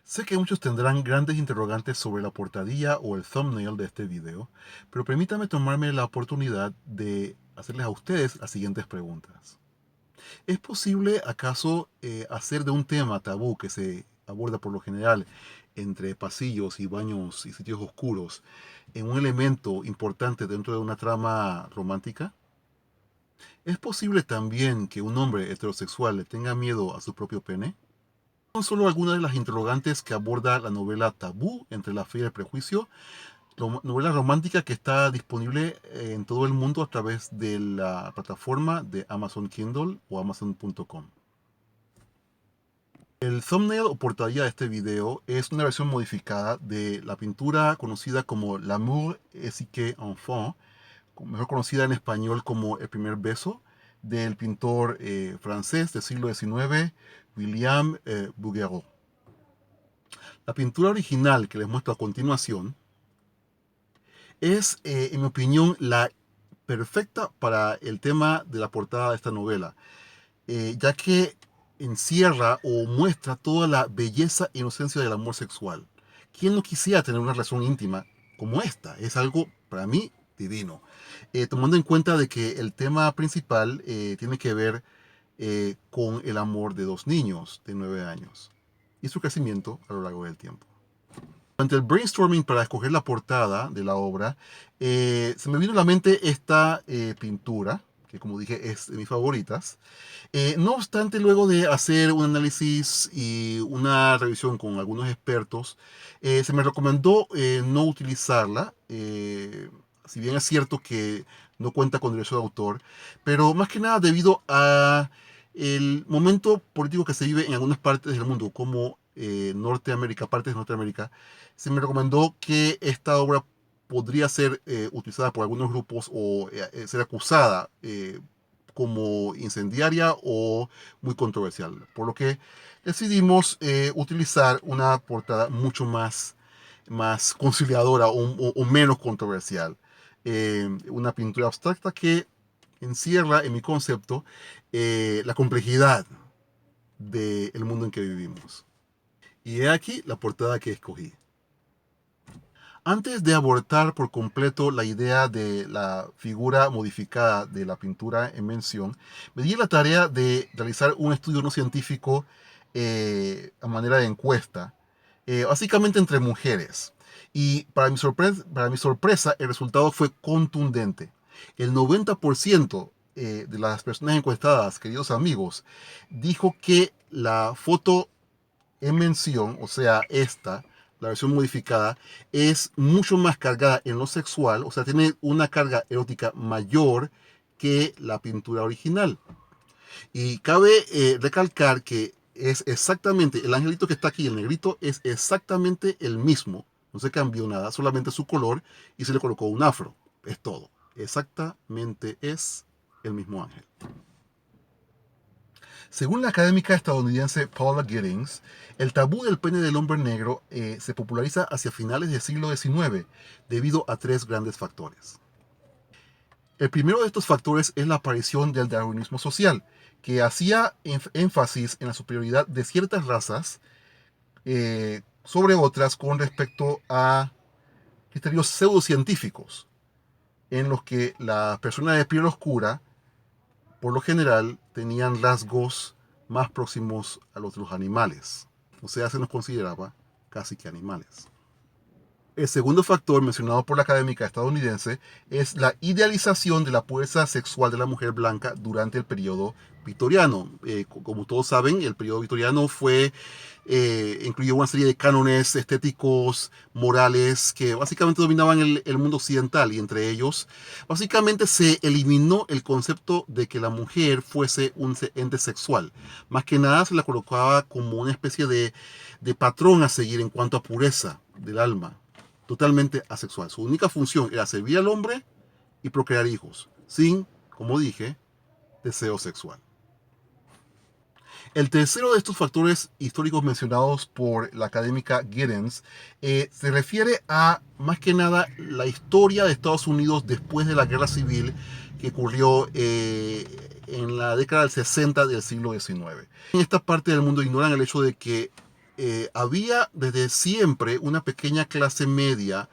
Sé que muchos tendrán grandes interrogantes sobre la portadilla o el thumbnail de este video, pero permítame tomarme la oportunidad de hacerles a ustedes las siguientes preguntas. ¿Es posible acaso hacer de un tema tabú que se aborda por lo general entre pasillos y baños y sitios oscuros en un elemento importante dentro de una trama romántica? ¿Es posible también que un hombre heterosexual le tenga miedo a su propio pene? Son solo algunas de las interrogantes que aborda la novela Tabú entre la fe y el prejuicio, novela romántica que está disponible en todo el mundo a través de la plataforma de Amazon Kindle o Amazon.com. El thumbnail o portadilla de este video es una versión modificada de la pintura conocida como L'amour est que enfant, mejor conocida en español como El primer beso, del pintor francés del siglo XIX, William Bouguereau. La pintura original que les muestro a continuación es, en mi opinión, la perfecta para el tema de la portada de esta novela, ya que encierra o muestra toda la belleza e inocencia del amor sexual. ¿Quién no quisiera tener una relación íntima como esta? Es algo, para mí, divino. Tomando en cuenta de que el tema principal tiene que ver con el amor de dos niños de 9 años y su crecimiento a lo largo del tiempo. Durante el brainstorming para escoger la portada de la obra, se me vino a la mente esta pintura, que como dije es de mis favoritas. No obstante, luego de hacer un análisis y una revisión con algunos expertos, se me recomendó no utilizarla, si bien es cierto que no cuenta con derecho de autor, pero más que nada debido a el momento político que se vive en algunas partes del mundo, como Norteamérica, partes de Norteamérica, se me recomendó que esta obra podría ser utilizada por algunos grupos o ser acusada como incendiaria o muy controversial. Por lo que decidimos utilizar una portada mucho más conciliadora o menos controversial. Una pintura abstracta que encierra en mi concepto la complejidad del mundo en que vivimos. Y he aquí la portada que escogí. Antes de abortar por completo la idea de la figura modificada de la pintura en mención, me di la tarea de realizar un estudio no científico a manera de encuesta, básicamente entre mujeres. Y para mi sorpresa, el resultado fue contundente. El 90% de las personas encuestadas, queridos amigos, dijo que la foto en mención, o sea, esta, la versión modificada, es mucho más cargada en lo sexual, o sea, tiene una carga erótica mayor que la pintura original. Y cabe recalcar que es exactamente, el angelito que está aquí, el negrito, es exactamente el mismo. No se cambió nada, solamente su color y se le colocó un afro. Es todo. Exactamente es el mismo ángel. Según la académica estadounidense Paula Giddings, el tabú del pene del hombre negro se populariza hacia finales del siglo XIX debido a tres grandes factores. El primero de estos factores es la aparición del darwinismo social, que hacía énfasis en la superioridad de ciertas razas sobre otras con respecto a criterios pseudocientíficos, en los que las personas de piel oscura por lo general tenían rasgos más próximos a los de los animales. O sea, se nos consideraba casi que animales. El segundo factor mencionado por la académica estadounidense es la idealización de la pureza sexual de la mujer blanca durante el periodo victoriano. Como todos saben, el periodo victoriano incluyó una serie de cánones estéticos, morales, que básicamente dominaban el mundo occidental y entre ellos, básicamente se eliminó el concepto de que la mujer fuese un ente sexual. Más que nada se la colocaba como una especie de patrón a seguir en cuanto a pureza del alma, totalmente asexual. Su única función era servir al hombre y procrear hijos, sin, como dije, deseo sexual. El tercero de estos factores históricos mencionados por la académica Giddens se refiere a, más que nada, la historia de Estados Unidos después de la guerra civil que ocurrió en la década del 60 del siglo XIX. En esta parte del mundo ignoran el hecho de que había desde siempre una pequeña clase media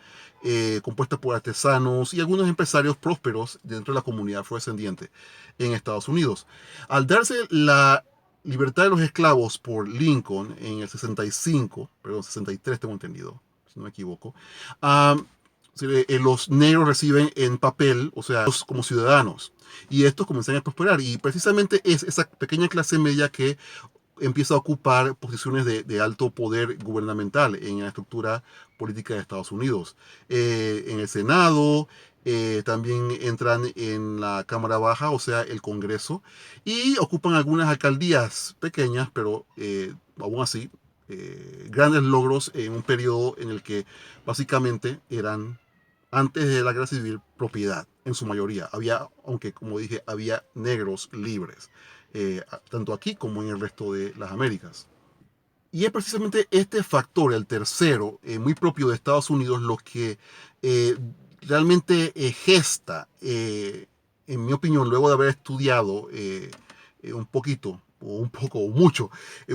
compuesta por artesanos y algunos empresarios prósperos dentro de la comunidad afrodescendiente en Estados Unidos. Al darse la libertad de los esclavos por Lincoln en el 65, perdón, 63 tengo entendido, si no me equivoco, um, los negros reciben en papel, o sea, como ciudadanos, y estos comienzan a prosperar. Y precisamente es esa pequeña clase media que empieza a ocupar posiciones de alto poder gubernamental en la estructura política de Estados Unidos. En el Senado, también entran en la Cámara Baja, o sea, el Congreso, y ocupan algunas alcaldías pequeñas, pero aún así, grandes logros en un periodo en el que básicamente eran, antes de la guerra civil, propiedad en su mayoría. Había, aunque como dije, había negros libres, tanto aquí como en el resto de las Américas. Y es precisamente este factor, el tercero, muy propio de Estados Unidos, lo que eh, realmente gesta, en mi opinión, luego de haber estudiado un poquito, o un poco, o mucho,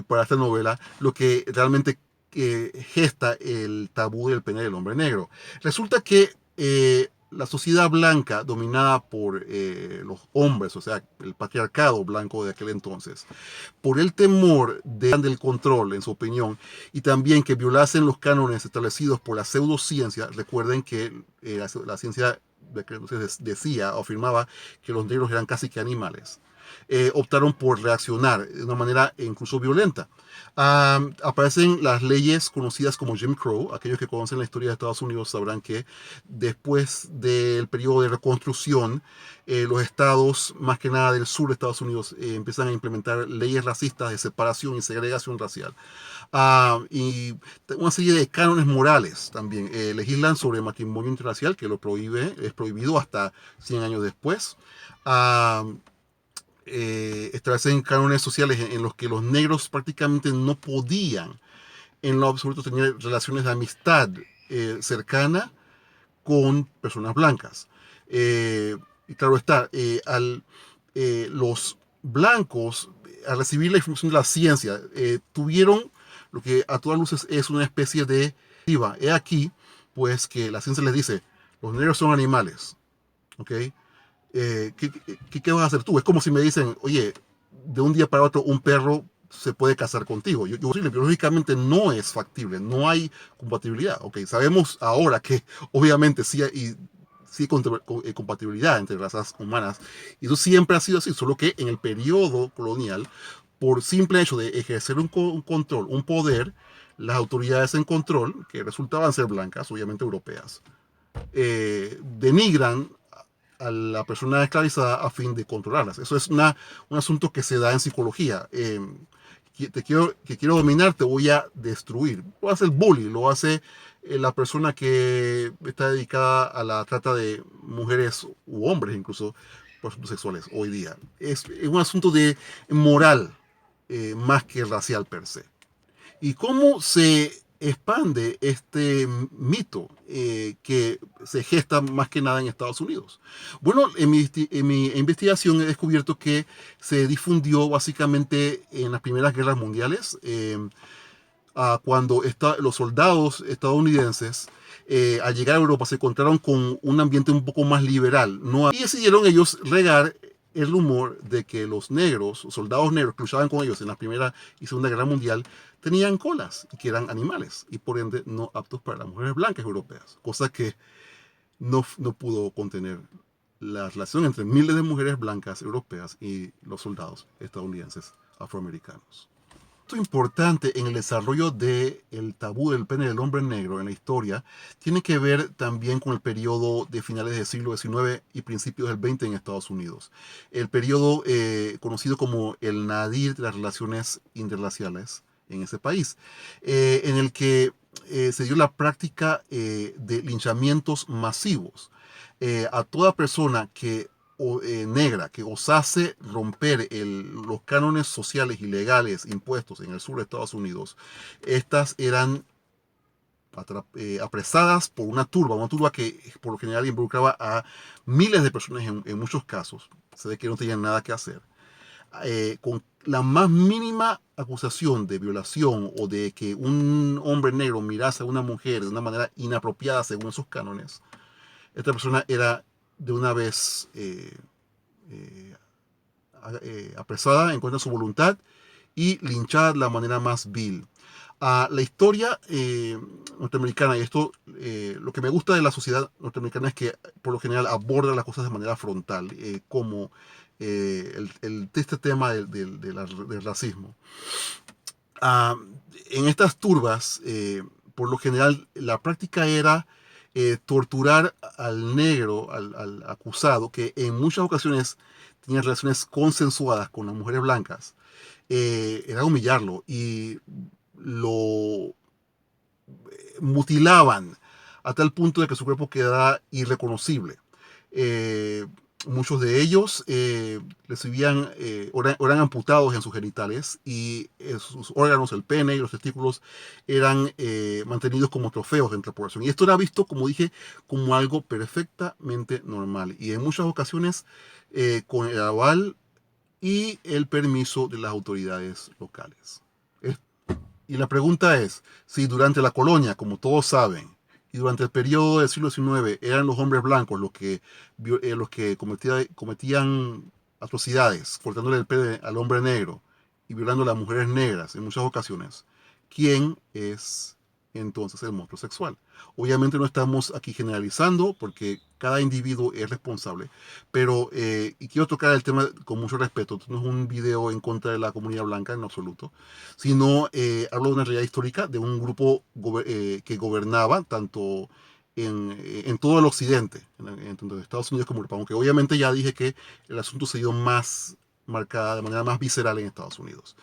para esta novela, lo que realmente gesta el tabú del pene del hombre negro. Resulta que la sociedad blanca dominada por los hombres, o sea, el patriarcado blanco de aquel entonces, por el temor del control, en su opinión, y también que violasen los cánones establecidos por la pseudociencia. Recuerden que la ciencia de que entonces decía o afirmaba que los negros eran casi que animales. Optaron por reaccionar de una manera incluso violenta. Aparecen las leyes conocidas como Jim Crow. Aquellos que conocen la historia de Estados Unidos sabrán que después del periodo de reconstrucción, los estados, más que nada del sur de Estados Unidos, empiezan a implementar leyes racistas de separación y segregación racial. Y una serie de cánones morales también. Legislan sobre matrimonio interracial, que lo prohíbe, es prohibido hasta 100 años después. Ah, Establecen cánones sociales en los que los negros prácticamente no podían en lo absoluto tener relaciones de amistad cercana con personas blancas. Y claro está, los blancos, al recibir la información de la ciencia, tuvieron lo que a todas luces es una especie de... He aquí, pues, que la ciencia les dice, los negros son animales, ¿ok? ¿Qué vas a hacer tú? Es como si me dicen, oye, de un día para otro un perro se puede casar contigo. Biológicamente no es factible, no hay compatibilidad. Ok, sabemos ahora que obviamente sí hay, sí hay compatibilidad entre razas humanas. Y eso siempre ha sido así, solo que en el periodo colonial, por simple hecho de ejercer un control, un poder, las autoridades en control, que resultaban ser blancas, obviamente europeas, denigran a la persona esclavizada a fin de controlarlas. Eso es un asunto que se da en psicología. Que quiero dominar, te voy a destruir. Lo hace el bully, lo hace la persona que está dedicada a la trata de mujeres u hombres, incluso por asuntos sexuales hoy día. Es un asunto de moral más que racial per se. ¿Y cómo se expande este mito que se gesta más que nada en Estados Unidos? Bueno, en mi investigación he descubierto que se difundió básicamente en las primeras guerras mundiales, cuando los soldados estadounidenses al llegar a Europa se encontraron con un ambiente un poco más liberal. No, y decidieron ellos regar el rumor de que los negros, soldados negros que luchaban con ellos en la Primera y Segunda Guerra Mundial, tenían colas y que eran animales y por ende no aptos para las mujeres blancas europeas, cosa que no pudo contener la relación entre miles de mujeres blancas europeas y los soldados estadounidenses afroamericanos. Importante en el desarrollo del tabú del pene del hombre negro en la historia tiene que ver también con el periodo de finales del siglo XIX y principios del XX en Estados Unidos. El periodo conocido como el nadir de las relaciones interraciales en ese país, en el que se dio la práctica de linchamientos masivos a toda persona que negra que osase romper los cánones sociales y legales impuestos en el sur de Estados Unidos. Estas eran apresadas por una turba que por lo general involucraba a miles de personas en muchos casos. Se ve que no tenían nada que hacer. Con la más mínima acusación de violación o de que un hombre negro mirase a una mujer de una manera inapropiada según esos cánones, esta persona era de una vez apresada en contra de su voluntad y linchada de la manera más vil. La historia norteamericana, y esto, lo que me gusta de la sociedad norteamericana es que por lo general aborda las cosas de manera frontal, como este tema del racismo. Ah, en estas turbas, por lo general, la práctica era torturar al negro, al acusado, que en muchas ocasiones tenía relaciones consensuadas con las mujeres blancas, era humillarlo y lo mutilaban a tal punto de que su cuerpo quedara irreconocible. Eh, Muchos de ellos recibían, eran amputados en sus genitales y sus órganos, el pene y los testículos eran mantenidos como trofeos entre la población. Y esto era visto, como dije, como algo perfectamente normal y en muchas ocasiones con el aval y el permiso de las autoridades locales. Y la pregunta es, si durante la colonia, como todos saben, y durante el periodo del siglo XIX eran los hombres blancos los que cometían atrocidades, cortándole el pelo al hombre negro y violando a las mujeres negras en muchas ocasiones, ¿quién es entonces el monstruo sexual? Obviamente no estamos aquí generalizando porque cada individuo es responsable, pero, y quiero tocar el tema con mucho respeto, esto no es un video en contra de la comunidad blanca en absoluto, sino hablo de una realidad histórica de un grupo que gobernaba tanto en todo el occidente, tanto en Estados Unidos como Europa, aunque obviamente ya dije que el asunto se dio más marcada, de manera más visceral en Estados Unidos.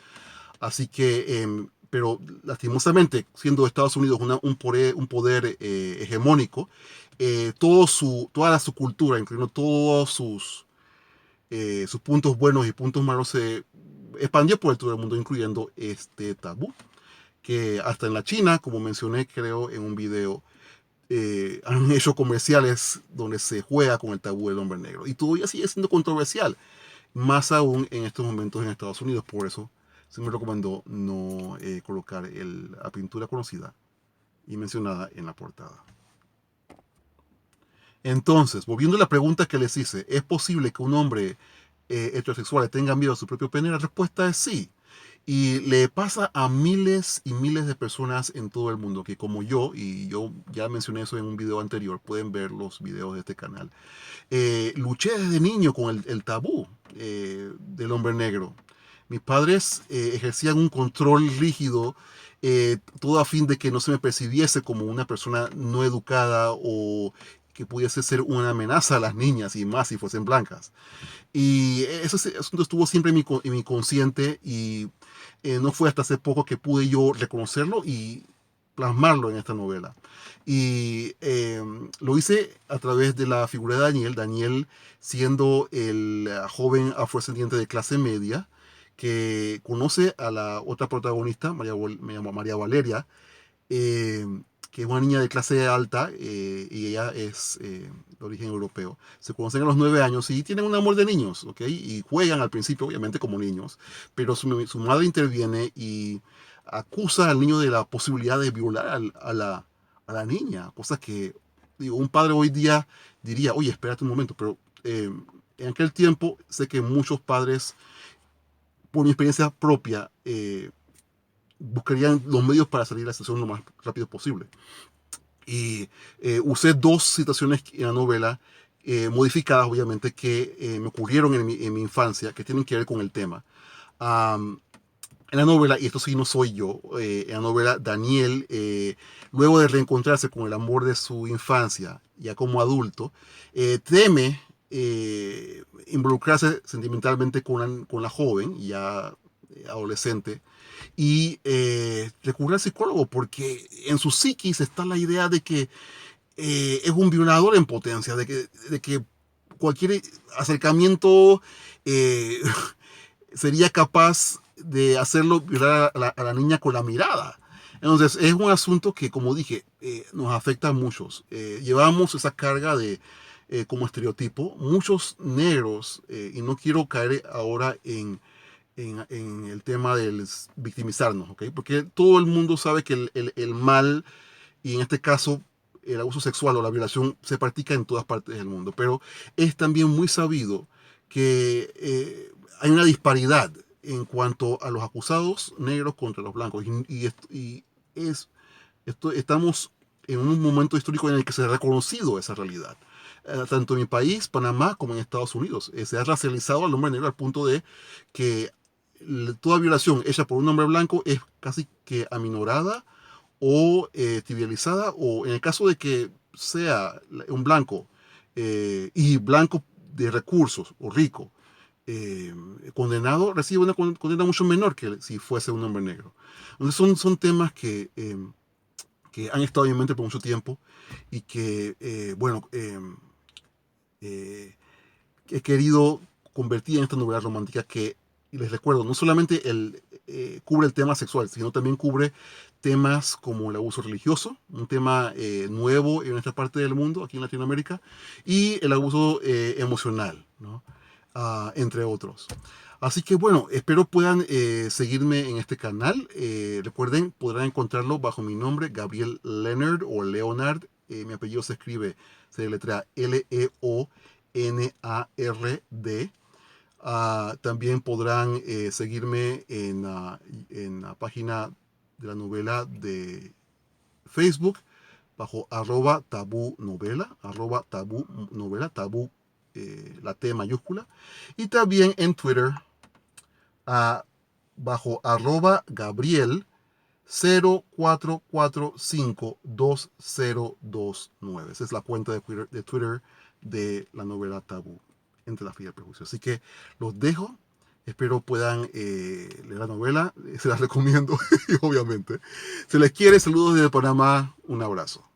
Así que, pero lastimosamente, siendo Estados Unidos un poder hegemónico, toda su cultura, incluyendo todos sus puntos buenos y puntos malos, se expandió por todo el mundo, incluyendo este tabú, que hasta en la China, como mencioné, creo, en un video, han hecho comerciales donde se juega con el tabú del hombre negro. Y todavía sigue siendo controversial, más aún en estos momentos en Estados Unidos. Por eso se me recomendó no colocar la pintura conocida y mencionada en la portada. Entonces, volviendo a la pregunta que les hice, ¿es posible que un hombre heterosexual tenga miedo a su propio pene? La respuesta es sí. Y le pasa a miles y miles de personas en todo el mundo, que como yo, y yo ya mencioné eso en un video anterior, pueden ver los videos de este canal, luché desde niño con el tabú del hombre negro. Mis padres ejercían un control rígido, todo a fin de que no se me percibiese como una persona no educada o que pudiese ser una amenaza a las niñas y más si fuesen blancas. Y ese asunto estuvo siempre en mi consciente y no fue hasta hace poco que pude yo reconocerlo y plasmarlo en esta novela. Y lo hice a través de la figura de Daniel, Daniel siendo el joven afrodescendiente de clase media que conoce a la otra protagonista, me llamo María Valeria, eh, que es una niña de clase alta y ella es de origen europeo. Se conocen a los 9 años y tienen un amor de niños, ¿ok? Y juegan al principio, obviamente, como niños, pero su madre interviene y acusa al niño de la posibilidad de violar a la niña, cosa que, digo, un padre hoy día diría, oye, espérate un momento, pero en aquel tiempo sé que muchos padres, por mi experiencia propia, buscarían los medios para salir de la situación lo más rápido posible. Y usé dos situaciones en la novela, modificadas obviamente, que me ocurrieron en mi infancia, que tienen que ver con el tema. Um, en la novela, y esto sí no soy yo, en la novela Daniel, luego de reencontrarse con el amor de su infancia, ya como adulto, teme involucrarse sentimentalmente con la joven, ya adolescente, y recurre al psicólogo porque en su psiquis está la idea de que es un violador en potencia, de que cualquier acercamiento eh, sería capaz de hacerlo violar a la niña con la mirada. Entonces, es un asunto que, como dije, nos afecta a muchos. Llevamos esa carga de, como estereotipo, muchos negros, y no quiero caer ahora en el tema del victimizarnos, ¿ok? Porque todo el mundo sabe que el mal, y en este caso el abuso sexual o la violación, se practica en todas partes del mundo, pero es también muy sabido que hay una disparidad en cuanto a los acusados negros contra los blancos, y es, estamos en un momento histórico en el que se ha reconocido esa realidad. Tanto en mi país, Panamá, como en Estados Unidos. Se ha racializado al hombre negro al punto de que toda violación hecha por un hombre blanco es casi que aminorada o trivializada, o en el caso de que sea un blanco y blanco de recursos o rico, eh, condenado, recibe una condena mucho menor que si fuese un hombre negro. Entonces son temas que han estado en mi mente por mucho tiempo y que, bueno, eh, he querido convertir en esta novela romántica que, y les recuerdo, no solamente cubre el tema sexual, sino también cubre temas como el abuso religioso, un tema nuevo en esta parte del mundo, aquí en Latinoamérica, y el abuso emocional, ¿no? Entre otros. Así que bueno, espero puedan seguirme en este canal. Recuerden, podrán encontrarlo bajo mi nombre, Gabriel Leonard o Leonard. Mi apellido se escribe, se deletrea Leonard. También podrán seguirme en la página de la novela de Facebook bajo @tabu novela, la T mayúscula, y también en Twitter ah, bajo @Gabriel 04452029. Esa es la cuenta de Twitter de la novela Tabú, entre la fe y el prejuicio. Así que los dejo. Espero puedan leer la novela. Se las recomiendo, obviamente. Se les quiere. Saludos desde Panamá. Un abrazo.